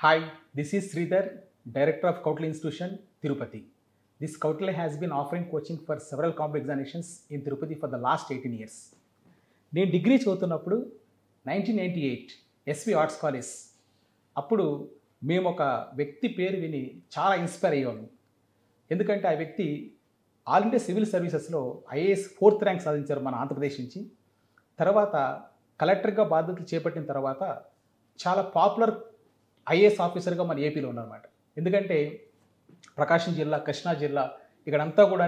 Hi, this is Sridhar, Director of Kautilya Institution, Tirupati. This Kautilya has been offering coaching for several competitive examinations in Tirupati for the last 18 years. నేను degree చదువుతున్నప్పుడు 1998 SV arts college అప్పుడు మేము ఒక వ్యక్తి పేరు విని చాలా inspire అయ్యాము. ఎందుకంటే ఆ వ్యక్తి ఆల్ ఇండియా సివిల్ సర్వీసెస్లో ఐఏఎస్ 4th ర్యాంక్ సాధించారు మన ఆంధ్రప్రదేశ్ నుంచి. తర్వాత కలెక్టర్గా బాధ్యతలు చేపట్టిన తర్వాత చాలా పాపులర్ ఐఏఎస్ ఆఫీసర్గా మన ఏపీలో ఉన్నారన్నమాట. ఎందుకంటే ప్రకాశం జిల్లా, కృష్ణా జిల్లా ఇక్కడంతా కూడా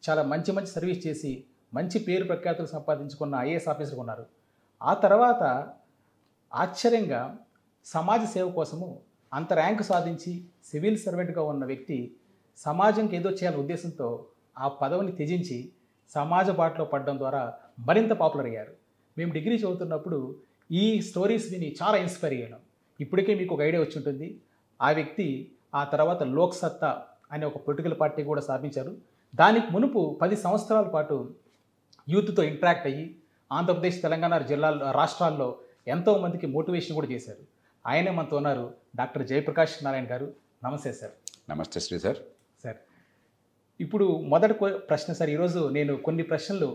చాలా మంచి మంచి సర్వీస్ చేసి మంచి పేరు ప్రఖ్యాతులు సంపాదించుకున్న ఐఏఎస్ ఆఫీసర్గా ఉన్నారు. ఆ తర్వాత ఆశ్చర్యంగా సమాజ సేవ కోసము అంత ర్యాంకు సాధించి సివిల్ సర్వెంట్గా ఉన్న వ్యక్తి సమాజంకి ఏదో చేయాలనే ఉద్దేశంతో ఆ పదవిని త్యజించి సమాజ బాటలో పడడం ద్వారా మరింత పాపులర్ అయ్యారు. మేము డిగ్రీ చదువుతున్నప్పుడు ఈ స్టోరీస్ విని చాలా ఇన్స్పైర్ అయ్యాను. ఇప్పటికే మీకు ఒక ఐడియా వచ్చి ఉంటుంది. ఆ వ్యక్తి ఆ తర్వాత లోక్ సత్తా అనే ఒక పొలిటికల్ పార్టీ కూడా స్థాపించారు. దానికి మునుపు 10 సంవత్సరాల పాటు యూత్తో ఇంటరాక్ట్ అయ్యి ఆంధ్రప్రదేశ్, తెలంగాణ రాష్ట్రాల్లో ఎంతోమందికి మోటివేషన్ కూడా చేశారు. ఆయనే మనతో ఉన్నారు, డాక్టర్ జయప్రకాష్ నారాయణ గారు. నమస్తే సార్. నమస్తే శ్రీ సార్. సార్, ఇప్పుడు మొదటి ప్రశ్న సార్, ఈరోజు నేను కొన్ని ప్రశ్నలు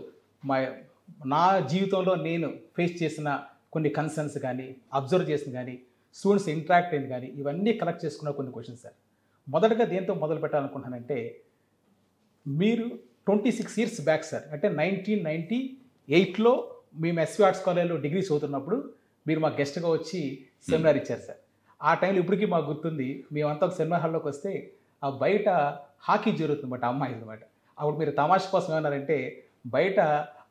నా జీవితంలో నేను ఫేస్ చేసిన కొన్ని కన్సర్న్స్ కానీ, అబ్జర్వ్ చేసిన కానీ, స్టూడెంట్స్ ఇంటరాక్ట్ అయింది కానీ, ఇవన్నీ కలెక్ట్ చేసుకున్న కొన్ని క్వశ్చన్స్ సార్. మొదటగా దేంతో మొదలు పెట్టాలనుకుంటున్నానంటే, మీరు 26 ఇయర్స్ బ్యాక్ సార్, అంటే 1998లో మేము ఎస్వి ఆర్ట్స్ కాలేజ్లో డిగ్రీ చదువుతున్నప్పుడు మీరు మా గెస్ట్గా వచ్చి సెమినార్ ఇచ్చారు సార్. ఆ టైంలో ఇప్పటికీ మాకు గుర్తుంది. మేమంతా ఒక సెమినార్ హాల్లోకి వస్తే ఆ బయట హాకీ జరుగుతుందన్నమాట, అమ్మాయిలు అనమాట. అప్పుడు మీరు తమాషా కోసం ఏమన్నారంటే, బయట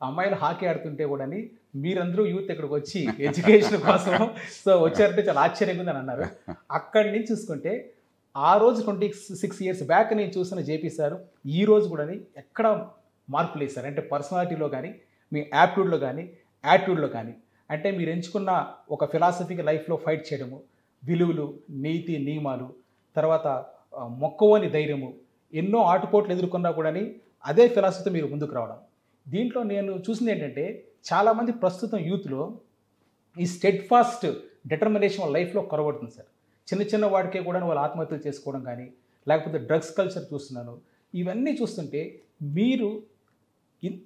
అమ్మాయిలు హాకీ ఆడుతుంటే కూడా మీరందరూ యూత్ ఇక్కడికి వచ్చి ఎడ్యుకేషన్ కోసం సో వచ్చారంటే చాలా ఆశ్చర్యంగా ఉందని అన్నారు. అక్కడి నుంచి చూసుకుంటే ఆ రోజు 26 ఇయర్స్ బ్యాక్ నేను చూసిన జేపీ సార్ ఈ రోజు కూడా ఎక్కడ మార్పులు వేశారు అంటే పర్సనాలిటీలో కానీ, మీ యాప్ట్యూడ్లో కానీ, యాటిట్యూడ్లో కానీ. అంటే మీరు ఎంచుకున్న ఒక ఫిలాసఫీకి లైఫ్లో ఫైట్ చేయడము, విలువలు, నీతి నియమాలు, తర్వాత మొక్కవని ధైర్యము, ఎన్నో ఆటుపోట్లు ఎదుర్కొన్నా కూడా అదే ఫిలాసఫీతో మీరు ముందుకు రావడం. దీంట్లో నేను చూసింది ఏంటంటే, చాలామంది ప్రస్తుతం యూత్లో ఈ స్టెడ్ ఫాస్ట్ డిటర్మినేషన్ వాళ్ళ లైఫ్లో కొరబడుతుంది సార్. చిన్న చిన్న వాడికే కూడా వాళ్ళు ఆత్మహత్యలు చేసుకోవడం కానీ, లేకపోతే డ్రగ్స్ కల్చర్ చూస్తున్నాను. ఇవన్నీ చూస్తుంటే మీరు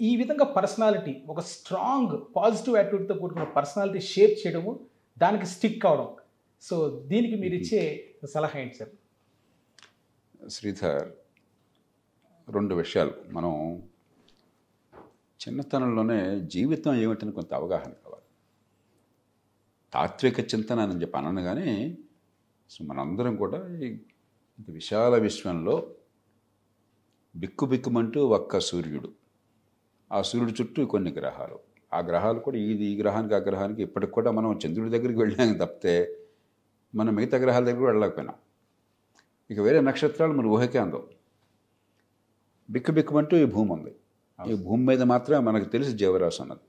ఈ విధంగా పర్సనాలిటీ, ఒక స్ట్రాంగ్ పాజిటివ్ యాటిట్యూడ్తో కూడుకున్న పర్సనాలిటీ షేప్ చేయడము, దానికి స్టిక్ అవడం. సో దీనికి మీరు ఇచ్చే సలహా ఏంటి సార్? శ్రీధర్, 2 విషయాలు. మనం చిన్నతనంలోనే జీవితం ఏమిటని కొంత అవగాహన కావాలి. తాత్విక చింతన అని చెప్పి అనను కానీ, సో మనందరం కూడా ఈ విశాల విశ్వంలో బిక్కుబిక్కుమంటూ ఒక్క సూర్యుడు, ఆ సూర్యుడు చుట్టూ కొన్ని గ్రహాలు, ఆ గ్రహాలు కూడా ఈ గ్రహానికి ఆ గ్రహానికి ఇప్పటికి కూడా మనం చంద్రుడి దగ్గరికి వెళ్ళాం తప్పితే మనం మిగతా గ్రహాల దగ్గర కూడా వెళ్ళలేకపోయినాం. ఇక వేరే నక్షత్రాలు మన ఊహకే అందం. బిక్కుబిక్కుమంటూ ఈ భూమి ఉంది. ఈ భూమి మీద మాత్రమే మనకు తెలిసి జీవరాశి ఉన్నది.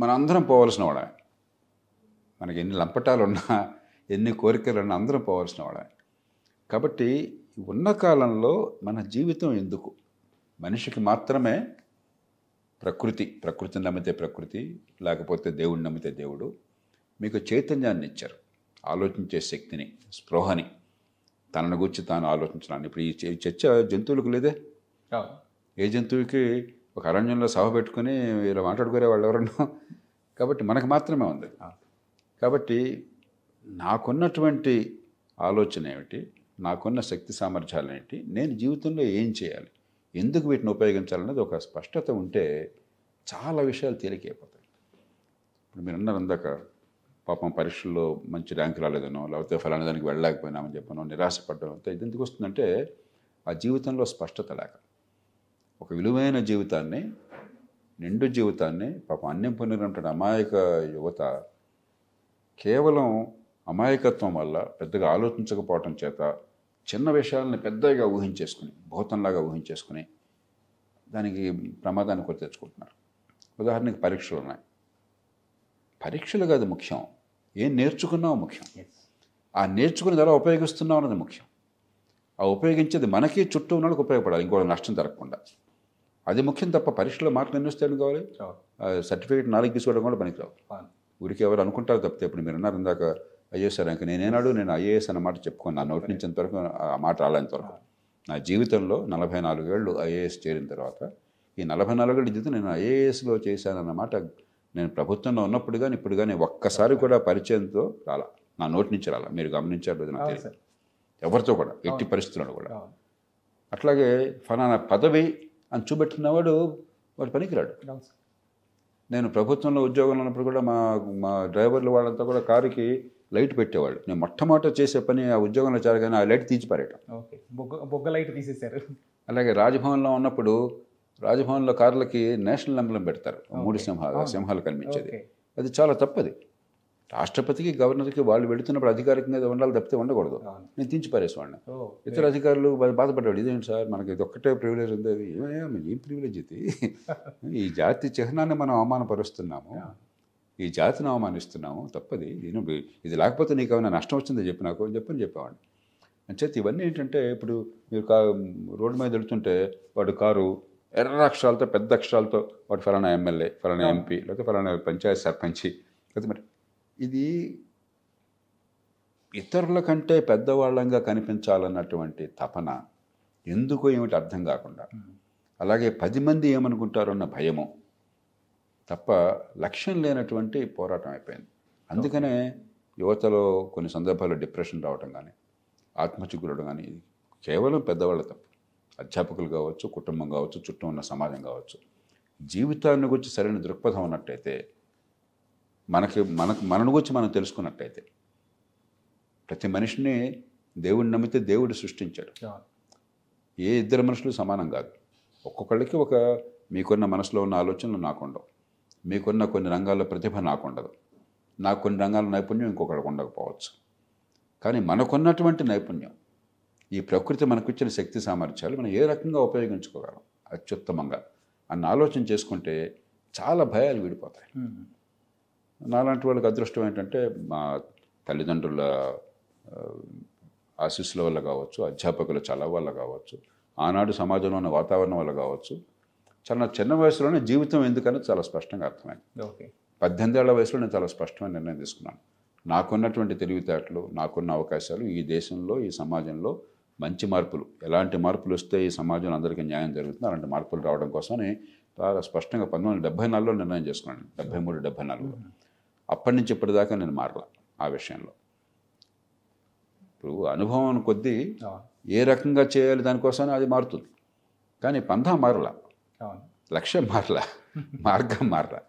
మనందరం పోవలసిన వాడే. మనకి ఎన్ని లంపటాలు ఉన్నా, ఎన్ని కోరికలు ఉన్నా అందరం పోవలసిన వాడే. కాబట్టి ఉన్న కాలంలో మన జీవితం ఎందుకు? మనిషికి మాత్రమే ప్రకృతిని నమ్మితే ప్రకృతి, లేకపోతే దేవుడిని నమ్మితే దేవుడు మీకు చైతన్యాన్ని ఇచ్చారు, ఆలోచించే శక్తిని, స్పృహని, తనను గురించి తాను ఆలోచించడాన్ని. ఇప్పుడు ఈ చర్చ జంతువులకు లేదే. ఏ జంతువుకి ఒక అరణ్యంలో సభ పెట్టుకుని ఇలా మాట్లాడుకునే వాళ్ళు ఎవరన్నా? కాబట్టి మనకు మాత్రమే ఉంది. కాబట్టి నాకున్నటువంటి ఆలోచన ఏమిటి, నాకున్న శక్తి సామర్థ్యాలు ఏంటి, నేను జీవితంలో ఏం చేయాలి, ఎందుకు వీటిని ఉపయోగించాలనేది ఒక స్పష్టత ఉంటే చాలా విషయాలు తేలికైపోతాయి. ఇప్పుడు మీరు అన్నారు అందాక, పాపం పరీక్షల్లో మంచి ర్యాంకు రాలేదనో, లేకపోతే ఫలానా దానికి వెళ్ళలేకపోయినామని చెప్పనో నిరాశపడడం, ఇది ఎందుకు వస్తుందంటే ఆ జీవితంలో స్పష్టత లేక. ఒక విలువైన జీవితాన్ని, నిండు జీవితాన్ని పాపం అన్యం పొందినటువంటి అమాయక యువత కేవలం అమాయకత్వం వల్ల, పెద్దగా ఆలోచించకపోవటం చేత చిన్న విషయాలని పెద్దగా ఊహించేసుకుని, భూతంలాగా ఊహించేసుకుని దానికి ప్రమాదాన్ని కొని తెచ్చుకుంటున్నారు. ఉదాహరణకి పరీక్షలు ఉన్నాయి. పరీక్షలు కాదు ముఖ్యం, ఏం నేర్చుకున్నావు ముఖ్యం. ఆ నేర్చుకుని ఎలా ఉపయోగిస్తున్నావు అన్నది ముఖ్యం. ఆ ఉపయోగించేది మనకి చుట్టూ ఉన్న వాళ్ళకి ఉపయోగపడాలి, ఇంకో నష్టం జరగకుండా. అది ముఖ్యం తప్ప పరీక్షలో మార్కులు ఎన్ని వస్తాయని కావాలి, సర్టిఫికేట్ 4 తీసుకోవడం కూడా పనికిరావు. ఊరికి ఎవరు అనుకుంటారు తప్పితే. ఇప్పుడు మీరు అన్నారు ఇందాక ఐఏఎస్ ర్యాంక్ నేను ఐఏఎస్ అన్న మాట చెప్పుకుని నా నోటి నుంచి ఇంతవరకు ఆ మాట రాలేంతవరకు నా జీవితంలో 44 ఏళ్ళు ఐఏఎస్ చేరిన తర్వాత ఈ 44 ఏళ్ళ జీవితం నేను ఐఏఎస్లో చేశానన్నమాట నేను ప్రభుత్వంలో ఉన్నప్పుడు కానీ ఇప్పుడు కానీ ఒక్కసారి కూడా పరిచయంతో రాలా, నా నోటి నుంచి రాలా. మీరు గమనించారు నాకు తెలియదు, ఎవరితో కూడా ఎట్టి పరిస్థితుల్లో కూడా. అట్లాగే ఫలానా పదవి అని చూపెట్టినవాడు వాడు పనికిరాడు. నేను ప్రభుత్వంలో ఉద్యోగంలో ఉన్నప్పుడు కూడా మా డ్రైవర్లు వాళ్ళంతా కూడా కారుకి లైట్ పెట్టేవాళ్ళు. నేను మొట్టమొదట చేసే పని ఆ ఉద్యోగంలో చేరగానే ఆ లైట్ తీసిపారేయటం. ఓకే, బొగ్గ లైట్ తీసేశారు. అలాగే రాజభవన్లో ఉన్నప్పుడు రాజభవన్లో కార్లకి నేషనల్ ఎంబ్లం పెడతారు, 3 సింహాలు కనిపించేది. అది చాలా తప్పది. రాష్ట్రపతికి గవర్నర్కి వాళ్ళు వెళుతున్నప్పుడు అధికారికంగా ఉండాలి తప్పితే ఉండకూడదు. నేను తీసిపారేసేవాడిని. ఇతర అధికారులు బాధపడ్డాడు, ఇదేంటి సార్ మనకి ఇది ఒక్కటే ప్రివిలేజ్ ఉంది. అది ఏం ప్రివిలేజ్ ఇది? ఈ జాతి చిహ్నాన్ని మనం అవమానపరుస్తున్నాము, ఈ జాతిని అవమానిస్తున్నాము, తప్పది. ఇది లేకపోతే నీకు ఏమైనా నష్టం వచ్చిందో చెప్పి నాకు అని చెప్పేవాడిని. అంచేత ఇవన్నీ ఏంటంటే ఇప్పుడు మీరు రోడ్డు మీద వెళుతుంటే వాడు కారు ఎర్ర అక్షరాలతో పెద్ద అక్షరాలతో వాడు ఫలానా ఎమ్మెల్యే, ఫలానా ఎంపీ, లేకపోతే ఫలానా పంచాయతీ సర్పంచి, లేకపోతే మరి ఇది ఇతరుల కంటే పెద్దవాళ్ళంగా కనిపించాలన్నటువంటి తపన ఎందుకో ఏమిటి అర్థం కాకుండా, అలాగే 10 మంది ఏమనుకుంటారన్న భయము తప్ప లక్ష్యం లేనటువంటి పోరాటం అయిపోయింది. అందుకనే యువతలో కొన్ని సందర్భాల్లో డిప్రెషన్ రావడం కానీ ఆత్మహత్య గురవడం కానీ కేవలం పెద్దవాళ్ళ తప్పు. అధ్యాపకులు కావచ్చు, కుటుంబం కావచ్చు, చుట్టూ ఉన్న సమాజం కావచ్చు. జీవితాన్ని గురించి సరైన దృక్పథం ఉన్నట్టయితే, మనను గురించి మనం తెలుసుకున్నట్టయితే, ప్రతి మనిషిని దేవుడిని నమ్మితే దేవుడు సృష్టించాడు. ఏ ఇద్దరు మనుషులు సమానం కాదు. ఒక్కొక్కళ్ళకి మీకున్న మనసులో ఉన్న ఆలోచనలు నాకుండవు, మీకున్న కొన్ని రంగాల్లో ప్రతిభ నాకుండదు, నాకు కొన్ని రంగాల నైపుణ్యం ఇంకొకరికి ఉండకపోవచ్చు. కానీ మనకున్నటువంటి నైపుణ్యం, ఈ ప్రకృతి మనకిచ్చిన శక్తి సామర్థ్యాలు మనం ఏ రకంగా ఉపయోగించుకోగలం అత్యుత్తమంగా అన్న ఆలోచన చేసుకుంటే చాలా భయాలు విడిపోతాయి. నాలాంటి వాళ్ళకి అదృష్టం ఏంటంటే మా తల్లిదండ్రుల ఆశీస్సుల వల్ల కావచ్చు, అధ్యాపకుల చలవ వల్ల కావచ్చు, ఆనాడు సమాజంలో ఉన్న వాతావరణం వల్ల కావచ్చు, చాలా చిన్న వయసులోనే జీవితం ఎందుకని చాలా స్పష్టంగా అర్థమైంది. 18 ఏళ్ల వయసులో నేను చాలా స్పష్టమైన నిర్ణయం తీసుకున్నాను. నాకున్నటువంటి తెలివితేటలు, నాకున్న అవకాశాలు ఈ దేశంలో, ఈ సమాజంలో మంచి మార్పులు, ఎలాంటి మార్పులు వస్తే ఈ సమాజంలో అందరికీ న్యాయం జరుగుతుంది, అలాంటి మార్పులు రావడం కోసమని చాలా స్పష్టంగా 1974లో నిర్ణయం చేసుకున్నాను. 73, 74లో. అప్పటి నుంచి ఇప్పటిదాకా నేను మారలా ఆ విషయంలో. ఇప్పుడు అనుభవం కొద్దీ ఏ రకంగా చేయాలి దానికోసం అది మారుతుంది, కానీ పంథా మారలా, లక్ష్యం మారలా, మార్గం మారలా.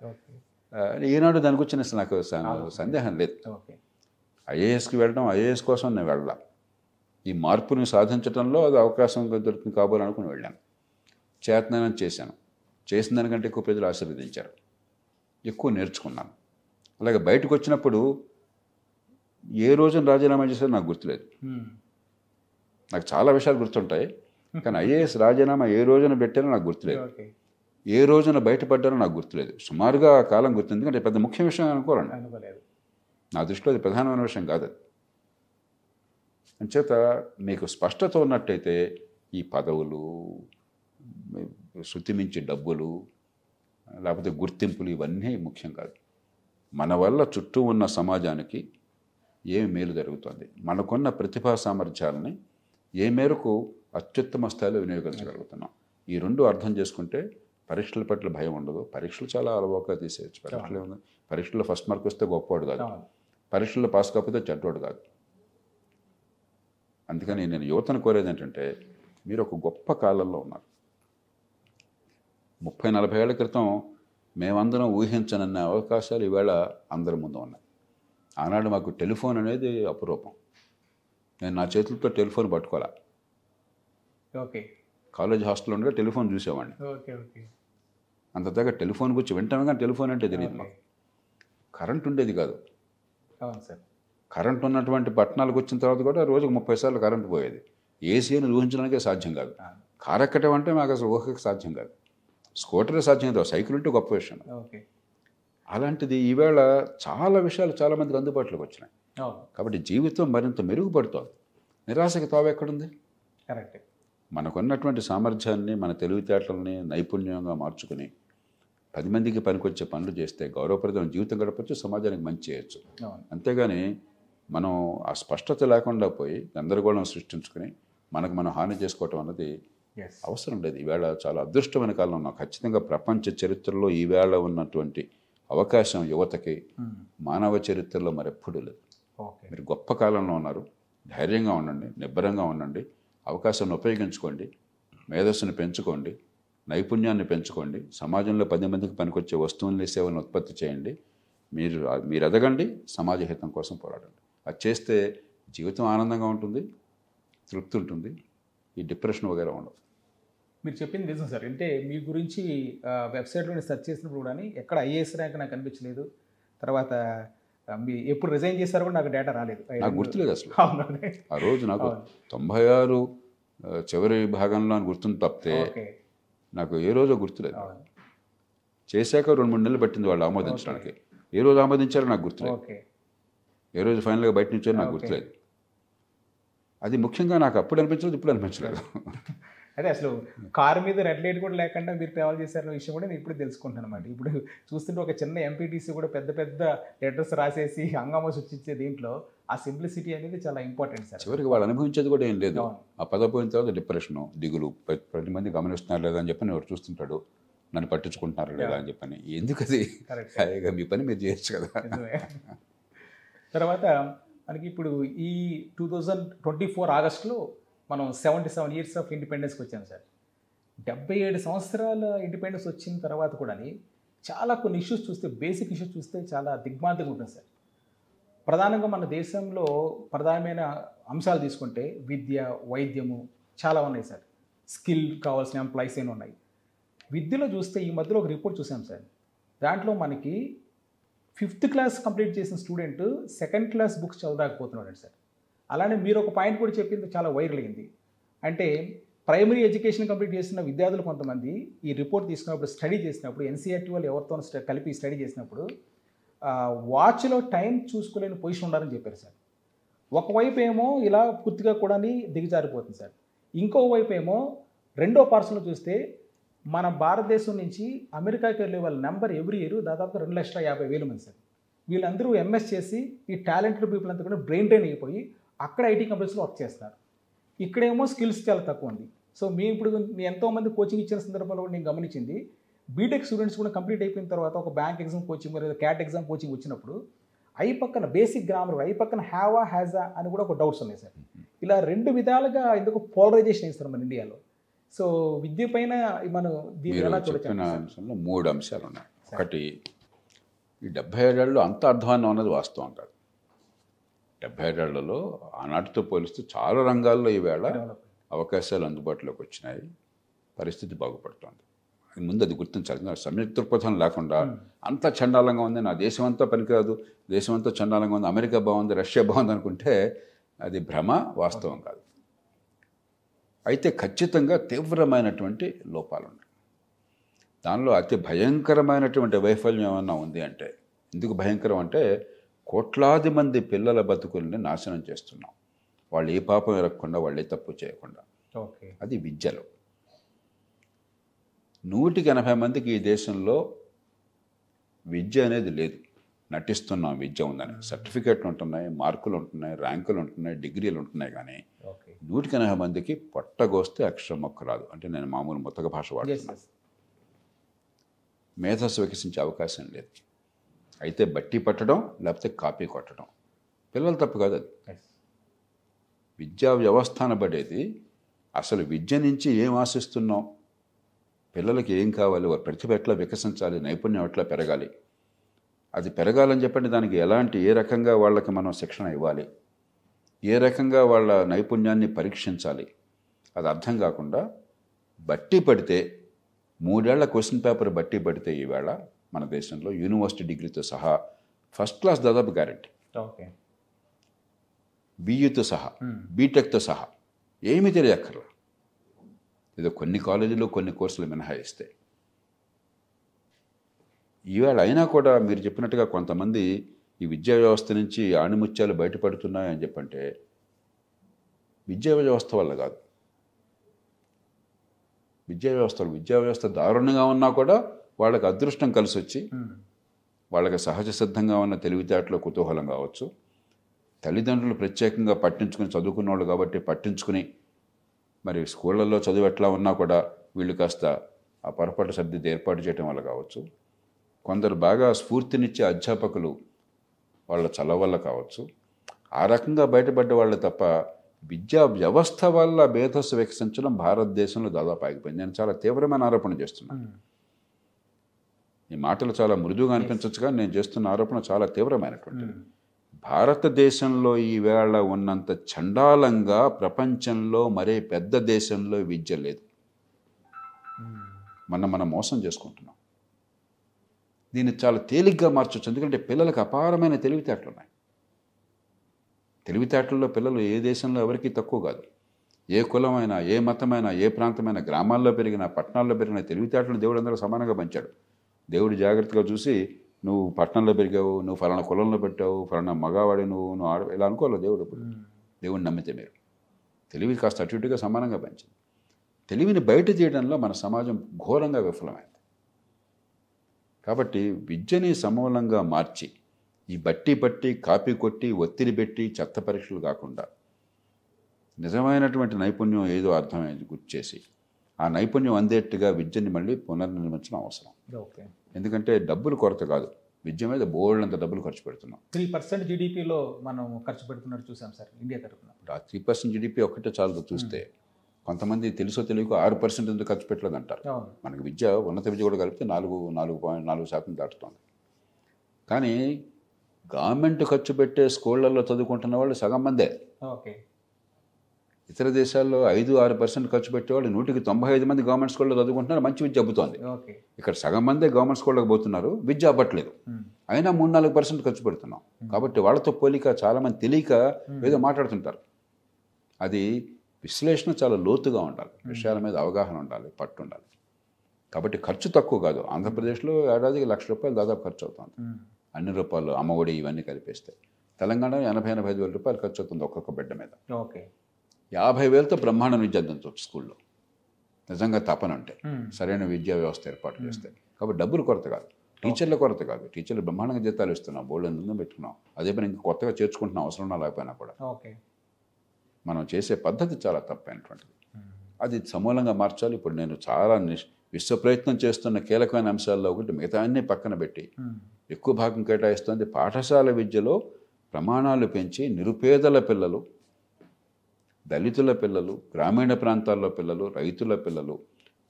ఈనాడు దాని గురించి నాకు సందేహం లేదు. ఐఏఎస్కి వెళ్ళడం ఐఏఎస్ కోసం నేను వెళ్ళాల, ఈ మార్పుని సాధించడంలో అది అవకాశం దొరుకుతుంది కాబోలనుకుని వెళ్ళాను. చేతనం చేశాను, చేసిన దానికంటే ఎక్కువ ప్రజలు ఆశీర్వదించారు, ఎక్కువ నేర్చుకున్నాను. అలాగే బయటకు వచ్చినప్పుడు ఏ రోజున రాజీనామా చేశారో నాకు గుర్తులేదు. నాకు చాలా విషయాలు గుర్తుంటాయి, కానీ ఐఏఎస్ రాజీనామా ఏ రోజున పెట్టానో నాకు గుర్తులేదు, ఏ రోజున బయటపడ్డారో నాకు గుర్తులేదు. సుమారుగా ఆ కాలం గుర్తుంది, ఎందుకంటే పెద్ద ముఖ్య విషయం అనుకోలేదు. నా దృష్టిలో అది ప్రధానమైన విషయం కాదు. అంచేత మీకు స్పష్టత ఉన్నట్టయితే ఈ పదవులు, శృతిమించి డబ్బులు, లేకపోతే గుర్తింపులు ఇవన్నీ ముఖ్యం కాదు. మన వల్ల చుట్టూ ఉన్న సమాజానికి ఏమి మేలు జరుగుతుంది, మనకున్న ప్రతిభా సామర్థ్యాలని ఏ మేరకు అత్యుత్తమ స్థాయిలో వినియోగించగలుగుతున్నాం, ఈ రెండు అర్థం చేసుకుంటే పరీక్షల పట్ల భయం ఉండదు. పరీక్షలు చాలా అలవాటుగా తీసేయచ్చు. పరీక్షలో ఫస్ట్ మార్క్ వస్తే గొప్పవాడు కాదు, పరీక్షల్లో పాస్ కాకపోతే చెడ్డవాడు కాదు. అందుకని నేను యువతను కోరేది ఏంటంటే, మీరు ఒక గొప్ప కాలంలో ఉన్నారు. 30-40 ఏళ్ల క్రితం మేమందరం ఊహించనన్న అవకాశాలు ఈవేళ అందరి ముందు ఉన్నాయి. ఆనాడు మాకు టెలిఫోన్ అనేది అపురూపం. నేను నా చేతులతో టెలిఫోన్ పట్టుకోలే. కాలేజ్ హాస్టల్లో ఉండగా టెలిఫోన్ చూసేవాడిని. అంతదాకా టెలిఫోన్ గురించి వింటామే కానీ టెలిఫోన్ అంటే తెలియదు మాకు. కరెంట్ ఉండేది కాదు. కరెంట్ ఉన్నటువంటి పట్టణాలకు వచ్చిన తర్వాత కూడా రోజుకు 30 సార్లు కరెంట్ పోయేది. ఏసీ అని ఊహించడానికే సాధ్యం కాదు. కారు ఎక్కడం అంటే మాకు అసలు ఊహకి సాధ్యం కాదు. స్కూటరే సాధ్యం కాదు, సైకిల్ ఉంటే గొప్ప విషయం. అలాంటిది ఈవేళ చాలా విషయాలు చాలామందికి అందుబాటులోకి వచ్చినాయి. కాబట్టి జీవితం మరింత మెరుగుపడుతోంది. నిరాశకి తావు ఎక్కడుంది? కరెక్ట్. మనకున్నటువంటి సామర్థ్యాన్ని, మన తెలివితేటలని నైపుణ్యంగా మార్చుకుని 10 మందికి పనికొచ్చే పనులు చేస్తే గౌరవప్రదమైన జీవితం గడపచ్చు, సమాజానికి మంచి చేయొచ్చు. అంతేగాని మనం ఆ స్పష్టత లేకుండా పోయి గందరగోళం సృష్టించుకుని మనకు మనం హాని చేసుకోవటం అన్నది ఎస్ అవసరం లేదు. ఈవేళ చాలా అదృష్టమైన కాలం ఉన్నాం. ఖచ్చితంగా ప్రపంచ చరిత్రలో ఈవేళ ఉన్నటువంటి అవకాశం యువతకి మానవ చరిత్రలో మరెప్పుడూ లేదు. ఓకే మీరు గొప్ప కాలంలో ఉన్నారు. ధైర్యంగా ఉండండి, నిబ్బరంగా ఉండండి, అవకాశాన్ని ఉపయోగించుకోండి, మేధస్సును పెంచుకోండి, నైపుణ్యాన్ని పెంచుకోండి, సమాజంలో 10 మందికి పనికొచ్చే వస్తువుల్ని సేవలను ఉత్పత్తి చేయండి. మీరు ఎదగండి, సమాజ హితం కోసం పోరాడండి. అది చేస్తే జీవితం ఆనందంగా ఉంటుంది, తృప్తి ఉంటుంది, ఈ డిప్రెషన్ వగేరా ఉండదు. మీరు చెప్పింది నిజం సార్. అంటే మీ గురించి వెబ్సైట్లో నేను సెర్చ్ చేసినప్పుడు కూడా ఎక్కడ ఐఏఎస్ ర్యాంక్ నాకు అనిపించలేదు. తర్వాత మీ ఎప్పుడు రిజైన్ చేశారో కూడా నాకు డేటా రాలేదు. నాకు గుర్తులేదు అసలు. అవునండి. ఆ రోజు నాకు 96 చివరి భాగంలో అని గుర్తుంది తప్పితే ఓకే నాకు ఏ రోజో గుర్తులేదు. అవును. చేశాక 2-3 నెలలు పట్టింది వాళ్ళు ఆమోదించడానికి. ఏ రోజు ఆమోదించారో నాకు గుర్తులేదు. ఓకే ఏ రోజు ఫైనల్గా బయట నుంచారో నాకు ఓకే. గుర్తులేదు. అది ముఖ్యంగా నాకు అప్పుడు అనిపించలేదు, ఇప్పుడు అనిపించలేదు. అదే అసలు కారు మీద రెడ్ లైట్ కూడా లేకుండా మీరు ట్రావెల్ చేశారన్న విషయం కూడా నేను ఇప్పుడు తెలుసుకుంటాను అనమాట. ఇప్పుడు చూస్తుంటే ఒక చిన్న ఎంపీటీసీ కూడా పెద్ద పెద్ద లెటర్స్ రాసేసి హంగామా సృష్టించే దీంట్లో ఆ సింప్లిసిటీ అనేది చాలా ఇంపార్టెంట్ సార్. చివరికి వాళ్ళు అనుభవించేది కూడా ఏం లేదు. అవును. ఆ పోయిన తర్వాత డిప్రెషను, దిగులు, 10 మంది గమనిస్తున్నారు లేదా అని చెప్పని ఎవరు చూస్తుంటాడు, నన్ను పట్టించుకుంటున్నారు లేదా అని చెప్పని. ఎందుకు అది? కరెక్ట్. హాయిగా మీ పని మీరు చేయొచ్చు కదా. నిజమే. తర్వాత మనకి ఇప్పుడు ఈ 2024 ఆగస్టులో మనం 77 ఇయర్స్ ఆఫ్ ఇండిపెండెన్స్కి వచ్చాం సార్. 77 సంవత్సరాల ఇండిపెండెన్స్ వచ్చిన తర్వాత కూడా చాలా కొన్ని ఇష్యూస్ చూస్తే, బేసిక్ ఇష్యూస్ చూస్తే చాలా దిగ్మాంతంగా ఉంటుంది సార్. ప్రధానంగా మన దేశంలో ప్రధానమైన అంశాలు తీసుకుంటే విద్య, వైద్యము చాలా ఉన్నాయి సార్. స్కిల్ కావాల్సిన ఎంప్లాయీస్ ఏమి ఉన్నాయి. విద్యలో చూస్తే ఈ మధ్యలో ఒక రిపోర్ట్ చూసాం సార్. దాంట్లో మనకి 5th క్లాస్ కంప్లీట్ చేసిన స్టూడెంట్ 2nd క్లాస్ బుక్స్ చదవలేకపోతున్నాడు సార్. అలానే మీరు ఒక పాయింట్ కూడా చెప్పింది చాలా వైరల్ అయింది. అంటే ప్రైమరీ ఎడ్యుకేషన్ కంప్లీట్ చేసిన విద్యార్థులు కొంతమంది ఈ రిపోర్ట్ తీసుకున్నప్పుడు, స్టడీ చేసినప్పుడు, ఎన్సీఆర్టీ వాళ్ళు ఎవరితో కలిపి స్టడీ చేసినప్పుడు వాచ్లో టైం చూసుకోలేని పొజిషన్ ఉండాలని చెప్పారు సార్. ఒకవైపు ఏమో ఇలా పూర్తిగా కూడా దిగజారిపోతుంది సార్. ఇంకోవైపు ఏమో రెండో పార్సల్లో చూస్తే మన భారతదేశం నుంచి అమెరికాకి వెళ్ళే వాళ్ళ నెంబర్ ఎవ్రీ ఇయర్ దాదాపు 2,50,000 మంది సార్. వీళ్ళందరూ ఎంఎస్ చేసి ఈ టాలెంటెడ్ పీపుల్ అంతా కూడా బ్రెయిన్ ట్రైన్ అయిపోయి అక్కడ ఐటీ కంపెనీస్లో వర్క్ చేస్తారు. ఇక్కడేమో స్కిల్స్ చాలా తక్కువ ఉంది. సో ఇప్పుడు ఎంతోమంది కోచింగ్ ఇచ్చిన సందర్భంలో కూడా నేను గమనించింది, బీటెక్ స్టూడెంట్స్ కూడా కంప్లీట్ అయిపోయిన తర్వాత ఒక బ్యాంక్ ఎగ్జామ్ కోచింగ్ లేదా క్యాట్ ఎగ్జామ్ కోచింగ్ వచ్చినప్పుడు పక్కన బేసిక్ గ్రామర్, పక్కన హ్యావా హ్యాజా అని కూడా ఒక డౌట్స్ ఉన్నాయి సార్. ఇలా 2 విధాలుగా ఎందుకు పోలరైజేషన్ ఇస్తారు మన ఇండియాలో. సో విద్య పైన మనం దీన్ని ఎలా చెప్పిన చూడొచ్చు? అంశంలో 3 అంశాలు ఉన్నాయి. ఒకటి, ఈ 77 ఏళ్ళలో అంత అధ్వానం అన్నది వాస్తవం కాదు. 77 ఏళ్లలో ఆనాటితో పోలిస్తే చాలా రంగాల్లో ఈవేళ అవకాశాలు అందుబాటులోకి వచ్చినాయి, పరిస్థితి బాగుపడుతోంది. ముందు అది గుర్తించాలి. సమ్యక్ దృక్పథం లేకుండా అంత చండాలంగా ఉంది, నా దేశం అంతా పనికిరాదు, దేశం అంతా చండాలంగా ఉంది, అమెరికా బాగుంది, రష్యా బాగుంది అనుకుంటే అది భ్రమ, వాస్తవం కాదు. అయితే ఖచ్చితంగా తీవ్రమైనటువంటి లోపాలు ఉన్నాయి. దానిలో అతి భయంకరమైనటువంటి వైఫల్యం ఏమన్నా ఉంది అంటే, ఎందుకు భయంకరం అంటే కోట్లాది మంది పిల్లల బతుకుల్ని నాశనం చేస్తున్నాం. వాళ్ళు ఏ పాపం ఎరగకుండా, వాళ్ళు ఏ తప్పు చేయకుండా. ఓకే. అది విద్యలో 180 మందికి ఈ దేశంలో విద్య అనేది లేదు. నటిస్తున్నాం విద్య ఉందని. సర్టిఫికేట్లు ఉంటున్నాయి, మార్కులు ఉంటున్నాయి, ర్యాంకులు ఉంటున్నాయి, డిగ్రీలు ఉంటున్నాయి, కానీ 180 మందికి పొట్టగోస్తే అక్షరం మొక్క రాదు. అంటే నేను మామూలు ముతక భాష వాడుతున్నాను. మేధస్సు వికసించే అవకాశం లేదు. అయితే బట్టి పట్టడం, లేకపోతే కాపీ కొట్టడం పిల్లలు తప్పు కాదు. అది విద్యా వ్యవస్థ అనబడేది అసలు విద్య నుంచి ఏం ఆశిస్తున్నాం, పిల్లలకి ఏం కావాలి, వారి ప్రతిభ ఎట్లా వికసించాలి, నైపుణ్యం ఎట్లా పెరగాలి, అది పెరగాలని చెప్పండి దానికి ఏ రకంగా వాళ్ళకి మనం శిక్షణ ఇవ్వాలి, ఏ రకంగా వాళ్ళ నైపుణ్యాన్ని పరీక్షించాలి, అది అర్థం కాకుండా బట్టి పడితే 3 ఏళ్ల క్వశ్చన్ పేపర్ బట్టి పడితే ఈవేళ మన దేశంలో యూనివర్సిటీ డిగ్రీతో సహా ఫస్ట్ క్లాస్ దాదాపు గ్యారెంటీ, ఓకే, బీఈతో సహా, బీటెక్తో సహా ఏమీ తెలియక్కర్లా. ఏదో కొన్ని కాలేజీలో కొన్ని కోర్సులు మినహాయిస్తే ఈవేళ అయినా కూడా మీరు చెప్పినట్టుగా కొంతమంది ఈ విద్యా వ్యవస్థ నుంచి ఆణిముత్యాలు బయటపడుతున్నాయని చెప్పంటే విద్యా వ్యవస్థ వల్ల కాదు. విద్యా వ్యవస్థ దారుణంగా ఉన్నా కూడా వాళ్ళకి అదృష్టం కలిసి వచ్చి, వాళ్ళకి సహజ సిద్ధంగా ఉన్న తెలివితేటలో కుతూహలం కావచ్చు, తల్లిదండ్రులు ప్రత్యేకంగా పట్టించుకుని చదువుకున్న వాళ్ళు కాబట్టి పట్టించుకుని మరి స్కూళ్ళల్లో చదువు ఎట్లా ఉన్నా కూడా వీళ్ళు కాస్త ఆ పొరపాటు సర్దిద్ది ఏర్పాటు చేయడం వల్ల కావచ్చు, కొందరు బాగా స్ఫూర్తినిచ్చే అధ్యాపకులు వాళ్ళ చలవ వల్ల కావచ్చు, ఆ రకంగా బయటపడ్డ వాళ్ళు తప్ప విద్యా వ్యవస్థ వల్ల మేధస్సు వికసించడం భారతదేశంలో దాదాపు ఆగిపోయింది. నేను చాలా తీవ్రమైన ఆరోపణ చేస్తున్నాను. ఈ మాటలు చాలా మృదువుగా అనిపించవచ్చు, కానీ నేను చేస్తున్న ఆరోపణ చాలా తీవ్రమైనటువంటిది. భారతదేశంలో ఈవేళ ఉన్నంత చండాలంగా ప్రపంచంలో మరే పెద్ద దేశంలో విద్య లేదు. మనం మోసం చేసుకుంటున్నాం. దీన్ని చాలా తేలిగ్గా మార్చవచ్చు, ఎందుకంటే పిల్లలకు అపారమైన తెలివితేటలు ఉన్నాయి. తెలివితేటల్లో పిల్లలు ఏ దేశంలో ఎవరికీ తక్కువ కాదు. ఏ కులమైనా, ఏ మతమైనా, ఏ ప్రాంతమైనా, గ్రామాల్లో పెరిగినా, పట్టణాల్లో పెరిగిన తెలివితేటలను దేవుడు అందరూ సమానంగా పంచాడు. దేవుడు జాగ్రత్తగా చూసి నువ్వు పట్టణంలో పెరిగావు, నువ్వు ఫలానా కులంలో పెట్టావు, ఫలానా మగవాడి నువ్వు ఆడ ఇలా అనుకోవాలి దేవుడు. ఇప్పుడు దేవుడిని నమ్మితే మీరు తెలివి కాస్త అటు ఇటుగా సమానంగా పంచింది. తెలివిని బయట తీయడంలో మన సమాజం ఘోరంగా విఫలమైంది. కాబట్టి విద్యని సమూలంగా మార్చి ఈ బట్టి కాపీ కొట్టి ఒత్తిడి పెట్టి చెత్త పరీక్షలు కాకుండా నిజమైనటువంటి నైపుణ్యం ఏదో అర్థమైంది గుర్తు చేసి ఆ నైపుణ్యం అందేట్టుగా విద్యని మళ్ళీ పునర్నిర్మించడం అవసరం. ఎందుకంటే డబ్బులు కొరత కాదు, విద్య మీద బోల్డంత డబ్బులు ఖర్చు పెడుతున్నాం. 3% జీడిపిలో మనం ఖర్చు పెడుతున్నట్టు చూసాం సార్ ఇండియా తరఫున. ఆ 3% జీడిపి ఒక్కటే చాలు చూస్తే. కొంతమంది తెలుసో తెలియకో 6% ఎందుకు ఖర్చు పెట్టలేదు అంటారు. మనకి విద్య, ఉన్నత విద్య కూడా కలిపితే 4.4% దాటుతుంది. కానీ గవర్నమెంట్ ఖర్చు పెట్టే స్కూళ్ళల్లో చదువుకుంటున్న వాళ్ళు సగం మందే. ఇతర దేశాల్లో 5-6% ఖర్చు పెట్టేవాళ్ళు 195 మంది గవర్నమెంట్ స్కూల్లో చదువుకుంటున్నారు, మంచి విద్య అబ్బుతోంది. ఇక్కడ సగం మందే గవర్నమెంట్ స్కూళ్ళకి పోతున్నారు, విద్య అవ్వట్లేదు. అయినా 3-4% ఖర్చు పెడుతున్నాం. కాబట్టి వాళ్ళతో పోలిక చాలామంది తెలియక ఏదో మాట్లాడుతుంటారు. అది విశ్లేషణ చాలా లోతుగా ఉండాలి, విషయాల మీద అవగాహన ఉండాలి, పట్టు ఉండాలి. కాబట్టి ఖర్చు తక్కువ కాదు. ఆంధ్రప్రదేశ్లో ఏడాదికి ₹1,00,000 దాదాపు ఖర్చు అవుతుంది. అన్ని రూపాయలు, అమ్మఒడి ఇవన్నీ కలిపేస్తే. తెలంగాణలో 80-85 వేల రూపాయలు ఖర్చు అవుతుంది ఒక్కొక్క బిడ్డ మీద. 50,000తో బ్రహ్మాండ విద్య అందించవచ్చు స్కూల్లో, నిజంగా తపన ఉంటే, సరైన విద్యా వ్యవస్థ ఏర్పాటు చేస్తే. కాబట్టి డబ్బులు కొరత కాదు, టీచర్ల కొరత కాదు. టీచర్లు బ్రహ్మాండంగా జీతాలు ఇస్తున్నాం, బోర్డు ఎందుకు పెట్టుకున్నాం. అదే పని ఇంకా కొత్తగా చేర్చుకుంటున్నాం అవసరం లేకపోయినా కూడా. మనం చేసే పద్ధతి చాలా తప్పైనటువంటిది. అది సమూలంగా మార్చాలి. ఇప్పుడు నేను చాలా విశ్వ ప్రయత్నం చేస్తున్న కీలకమైన అంశాల్లో ఒకటి, మిగతా అన్నీ పక్కన పెట్టి ఎక్కువ భాగం కేటాయిస్తుంది పాఠశాల విద్యలో ప్రమాణాలు పెంచి నిరుపేదల పిల్లలు, దళితుల పిల్లలు, గ్రామీణ ప్రాంతాల్లో పిల్లలు, రైతుల పిల్లలు,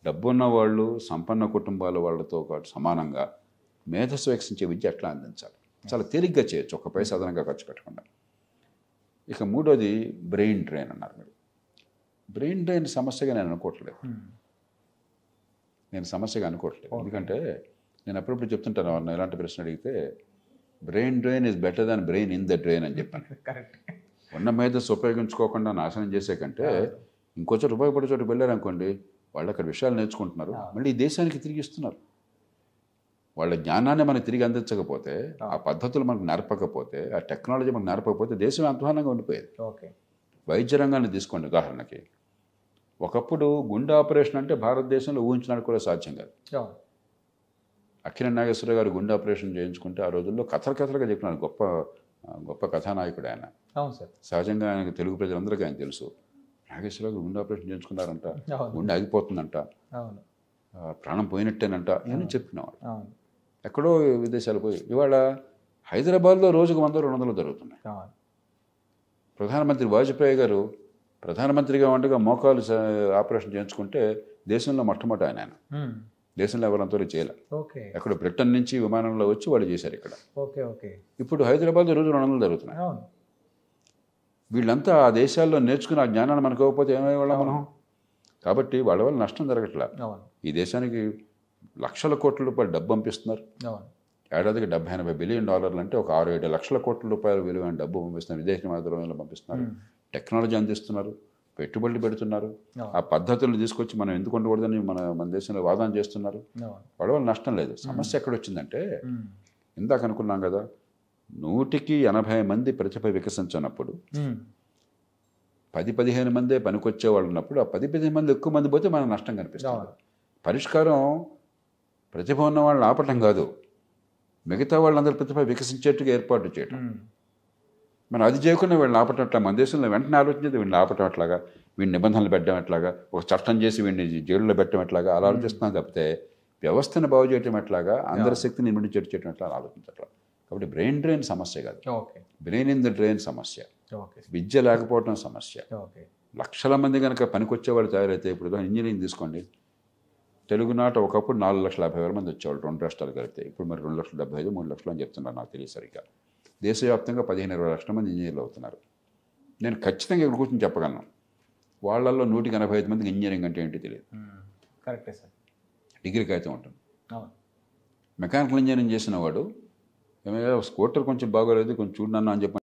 డబ్బున్న వాళ్ళు, సంపన్న కుటుంబాల వాళ్ళతో సమానంగా మేధస్సు వికసించే విద్య ఎట్లా అందించాలి. చాలా తేలిగ్గా చేయొచ్చు, ఒక్క పైసా అదనంగా ఖర్చు పెట్టకుండా. ఇక మూడోది బ్రెయిన్ డ్రైన్ అన్నారు మీరు. బ్రెయిన్ డ్రైన్ సమస్యగా నేను అనుకోవట్లేదు. ఎందుకంటే నేను అప్పుడప్పుడు చెప్తుంటాను, ఎలాంటి ప్రశ్న అడిగితే brain drain is better than brain in the drain అని చెప్పాను. ఉన్న మేధస్సు ఉపయోగించుకోకుండా నాశనం చేసే కంటే ఇంకో చోట ఉపయోగపడే చోటుకు వెళ్ళారనుకోండి, వాళ్ళు అక్కడ విషయాలు నేర్చుకుంటున్నారు, మళ్ళీ ఈ దేశానికి తిరిగి ఇస్తున్నారు. వాళ్ళ జ్ఞానాన్ని మనకు తిరిగి అందించకపోతే, ఆ పద్ధతులు మనకు నేర్పకపోతే, ఆ టెక్నాలజీ మనకు నేర్పకపోతే దేశం అధ్వానంగా ఉండిపోయేది. వైద్య రంగాన్ని తీసుకోండి ఉదాహరణకి. ఒకప్పుడు గుండె ఆపరేషన్ అంటే భారతదేశంలో ఊహించడానికి కూడా సాధ్యం కాదు. అక్కినే నాగేశ్వరరావు గారు గుండె ఆపరేషన్ చేయించుకుంటే ఆ రోజుల్లో కథలుగా చెప్పినారు. గొప్ప కథానాయకుడు ఆయన. సహజంగా ఆయనకు తెలుగు ప్రజలందరికీ ఆయన తెలుసు. నాగేశ్వరరావు గుండె ఆపరేషన్ చేయించుకున్నారంట, గుండె ఆగిపోతుందంట, ప్రాణం పోయినట్టేనంట, ఇవన్నీ చెప్పినవాడు. ఎక్కడో విదేశాలు పోయి ఇవాళ హైదరాబాద్లో రోజుకు 100-200 జరుగుతున్నాయి. ప్రధానమంత్రి వాజ్పేయి గారు ప్రధానమంత్రిగా ఉండగా మోకాలు ఆపరేషన్ చేయించుకుంటే దేశంలో మొట్టమొదటి ఆయన. దేశంలో ఎవరంతవరకు చేయలే. ఎక్కడ బ్రిటన్ నుంచి విమానంలో వచ్చి వాళ్ళు చేశారు ఇక్కడ. ఇప్పుడు హైదరాబాద్లో రోజు 200 జరుగుతున్నాయి. వీళ్ళంతా ఆ దేశాల్లో నేర్చుకున్న ఆ జ్ఞానాన్ని మనకు ఇవ్వకపోతే ఏమయ్యేవాళ్ళం మనం. కాబట్టి వాళ్ళ వల్ల నష్టం జరగట్లా. ఈ దేశానికి లక్షల కోట్ల రూపాయలు డబ్బు పంపిస్తున్నారు. ఏడాదికి $70-80 బిలియన్ అంటే ఒక 6-7 లక్షల కోట్ల రూపాయల విలువైన డబ్బు పంపిస్తున్నారు. విదేశీ మాధ్యమంలో పంపిస్తున్నారు, టెక్నాలజీ అందిస్తున్నారు, పెట్టుబడులు పెడుతున్నారు. ఆ పద్ధతులను తీసుకొచ్చి మనం ఎందుకు ఉండకూడదని మన దేశంలో వాదన చేస్తున్నారు. వాళ్ళ వల్ల నష్టం లేదు. సమస్య ఎక్కడొచ్చిందంటే, ఇందాక అనుకున్నాం కదా, 100కి 80 మంది ప్రతిభ వికసించినప్పుడు 10-15 మందే పనికొచ్చే వాళ్ళు ఉన్నప్పుడు ఆ 10-15 మంది ఎక్కువ మంది పోతే మనకు నష్టం కనిపిస్తుంది. పరిష్కారం ప్రతిభ ఉన్న వాళ్ళని ఆపటం కాదు, మిగతా వాళ్ళందరూ ప్రతిభ వికసించేట్టుగా ఏర్పాటు చేయటం. మనం అది చేయకుండా వీళ్ళని ఆపటం అట్లా మన దేశంలో వెంటనే ఆలోచించేది వీళ్ళని ఆపటం అట్లాగా, వీడిని నిబంధనలు పెట్టడం ఎట్లాగా, ఒక చట్టం చేసి వీడిని జైల్లో పెట్టడం ఎట్లాగా అలా ఆలోచిస్తున్నాం తప్పితే వ్యవస్థను బాగు చేయటం ఎట్లాగా, అందరి శక్తిని చేయటం ఎట్లా ఆలోచించట్లా. కాబట్టి బ్రెయిన్ డ్రైన్ సమస్య కాదు, okay brain in the drain సమస్య, ఓకే విద్య లేకపోవడం సమస్య. ఓకే లక్షల మంది కనుక పనికొచ్చేవాళ్ళు తయారైతే, ఇప్పుడు ఇంజనీరింగ్ తీసుకోండి, తెలుగునాట ఒకప్పుడు 4,50,000 మంది వచ్చేవాళ్ళు 2 రాష్ట్రాలు కలిపితే, ఇప్పుడు మరి 2,75,000 3 లక్షలు అని చెప్తున్నారు, నాకు తెలియదు సరిగ్గా. దేశవ్యాప్తంగా 15-20 లక్షల మంది ఇంజనీర్లు అవుతున్నారు. నేను ఖచ్చితంగా ఇక్కడ కూర్చొని చెప్పగలను, వాళ్ళల్లో 185 మందికి ఇంజనీరింగ్ అంటే ఏంటి తెలియదు. కరెక్టే సార్. డిగ్రీకి అయితే ఉంటుంది. అవును. మెకానికల్ ఇంజనీరింగ్ చేసిన వాడు ఏమైనా స్కూటర్ కొంచెం బాగోలేదు కొంచెం చూడన్నా అని చెప్పి